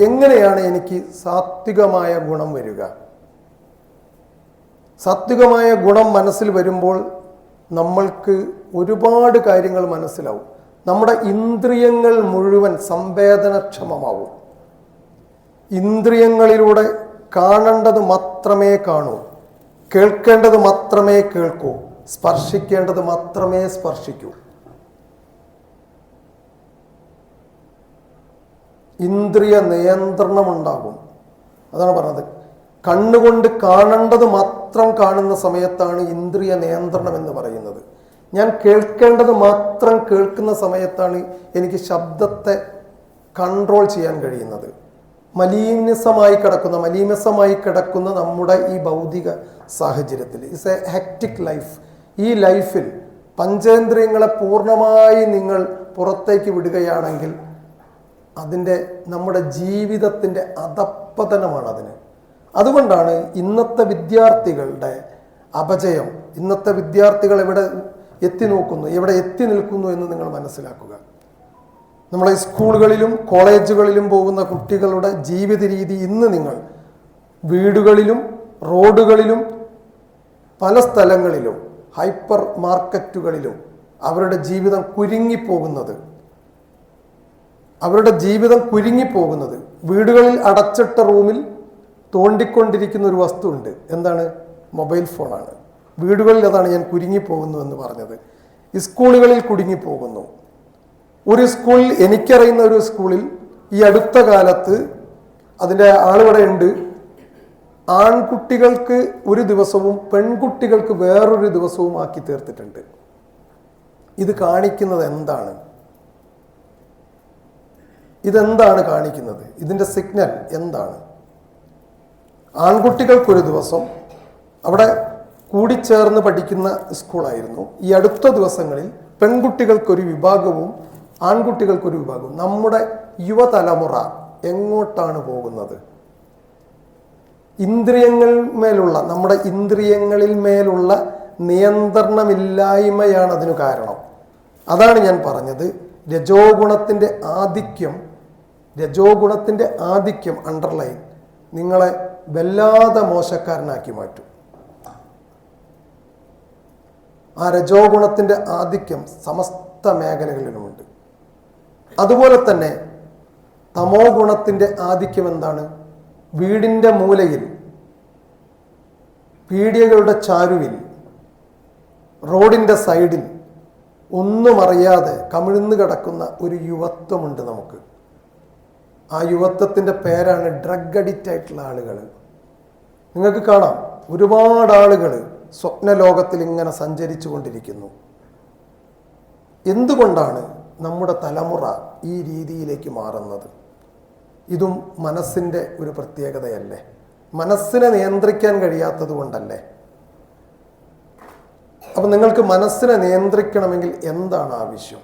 എങ്ങനെയാണ് എനിക്ക് സാത്വികമായ ഗുണം വരിക? സാത്വികമായ ഗുണം മനസ്സിൽ വരുമ്പോൾ നമ്മൾക്ക് ഒരുപാട് കാര്യങ്ങൾ മനസ്സിലാവും. നമ്മുടെ ഇന്ദ്രിയങ്ങൾ മുഴുവൻ സംവേദനക്ഷമമാവും. ഇന്ദ്രിയങ്ങളിലൂടെ കാണേണ്ടത് മാത്രമേ കാണൂ, കേൾക്കേണ്ടത് മാത്രമേ കേൾക്കൂ, സ്പർശിക്കേണ്ടത് മാത്രമേ സ്പർശിക്കൂ. ഇന്ദ്രിയ നിയന്ത്രണം ഉണ്ടാകും. അതാണ് പറഞ്ഞത്. കണ്ണുകൊണ്ട് കാണേണ്ടത് മാത്രം കാണുന്ന സമയത്താണ് ഇന്ദ്രിയ നിയന്ത്രണം എന്ന് പറയുന്നത്. ഞാൻ കേൾക്കേണ്ടത് മാത്രം കേൾക്കുന്ന സമയത്താണ് എനിക്ക് ശബ്ദത്തെ കൺട്രോൾ ചെയ്യാൻ കഴിയുന്നത്. മലീമസമായി കിടക്കുന്ന നമ്മുടെ ഈ ഭൗതിക സാഹചര്യത്തിൽ ഇറ്റ്സ് എ ഹെക്റ്റിക് ലൈഫ്. ഈ ലൈഫിൽ പഞ്ചേന്ദ്രിയങ്ങളെ പൂർണ്ണമായി നിങ്ങൾ പുറത്തേക്ക് വിടുകയാണെങ്കിൽ നമ്മുടെ ജീവിതത്തിൻ്റെ അധപ്പതനമാണ് അതിന്. അതുകൊണ്ടാണ് ഇന്നത്തെ വിദ്യാർത്ഥികളുടെ അപജയം. ഇന്നത്തെ വിദ്യാർത്ഥികൾ എവിടെ എത്തി നിൽക്കുന്നു എന്ന് നിങ്ങൾ മനസ്സിലാക്കുക. നമ്മളെ സ്കൂളുകളിലും കോളേജുകളിലും പോകുന്ന കുട്ടികളുടെ ജീവിത രീതി ഇന്ന് നിങ്ങൾ വീടുകളിലും റോഡുകളിലും പല സ്ഥലങ്ങളിലും ഹൈപ്പർ മാർക്കറ്റുകളിലും അവരുടെ ജീവിതം കുരുങ്ങിപ്പോകുന്നത് വീടുകളിൽ അടച്ചിട്ട റൂമിൽ തോണ്ടിക്കൊണ്ടിരിക്കുന്ന ഒരു വസ്തു ഉണ്ട്. എന്താണ്? മൊബൈൽ ഫോണാണ്. വീടുകളിൽ അതാണ് ഞാൻ കുരുങ്ങിപ്പോകുന്നു എന്ന് പറഞ്ഞത്. സ്കൂളുകളിൽ കുടുങ്ങിപ്പോകുന്നു. ഒരു സ്കൂളിൽ, എനിക്കറിയുന്ന ഒരു സ്കൂളിൽ ഈ അടുത്ത കാലത്ത് അതിൻ്റെ ആളുവിടെ ഉണ്ട്, ആൺകുട്ടികൾക്ക് ഒരു ദിവസവും പെൺകുട്ടികൾക്ക് വേറൊരു ദിവസവും ആക്കി തീർത്തിട്ടുണ്ട്. ഇത് കാണിക്കുന്നത് എന്താണ്? ഇതെന്താണ് കാണിക്കുന്നത്? ഇതിൻ്റെ സിഗ്നൽ എന്താണ്? ആൺകുട്ടികൾക്കൊരു ദിവസം, അവിടെ കൂടിച്ചേർന്ന് പഠിക്കുന്ന സ്കൂളായിരുന്നു. ഈ അടുത്ത ദിവസങ്ങളിൽ പെൺകുട്ടികൾക്കൊരു വിഭാഗവും ആൺകുട്ടികൾക്കൊരു വിഭാഗവും. നമ്മുടെ യുവതലമുറ എങ്ങോട്ടാണ് പോകുന്നത്? നമ്മുടെ ഇന്ദ്രിയങ്ങളിൽ മേലുള്ള നിയന്ത്രണമില്ലായ്മയാണ് അതിനു കാരണം. അതാണ് ഞാൻ പറഞ്ഞത്, രജോഗുണത്തിൻ്റെ ആധിക്യം അണ്ടർലൈൻ നിങ്ങളെ വല്ലാതെ മോശക്കാരനാക്കി മാറ്റും. ആ രജോഗുണത്തിൻ്റെ ആധിക്യം സമസ്ത മേഖലകളിലുമുണ്ട്. അതുപോലെ തന്നെ തമോ ഗുണത്തിൻ്റെ ആധിക്യം എന്താണ്? വീടിൻ്റെ മൂലയിൽ, പീഡികകളുടെ ചാരുവിൽ, റോഡിൻ്റെ സൈഡിൽ ഒന്നും അറിയാതെ കമിഴ്ന്നു കിടക്കുന്ന ഒരു യുവത്വമുണ്ട് നമുക്ക്. ആ യുവത്വത്തിൻ്റെ പേരാണ് ഡ്രഗ് അഡിക്റ്റ് ആയിട്ടുള്ള ആളുകൾ. നിങ്ങൾക്ക് കാണാം, ഒരുപാട് ആളുകൾ സ്വപ്നലോകത്തിൽ ഇങ്ങനെ സഞ്ചരിച്ചു കൊണ്ടിരിക്കുന്നു. എന്തുകൊണ്ടാണ് നമ്മുടെ തലമുറ ഈ രീതിയിലേക്ക് മാറുന്നത്? ഇതും മനസ്സിൻ്റെ ഒരു പ്രത്യേകതയല്ലേ? മനസ്സിനെ നിയന്ത്രിക്കാൻ കഴിയാത്തത് കൊണ്ടല്ലേ? അപ്പം നിങ്ങൾക്ക് മനസ്സിനെ നിയന്ത്രിക്കണമെങ്കിൽ എന്താണ് ആവശ്യം?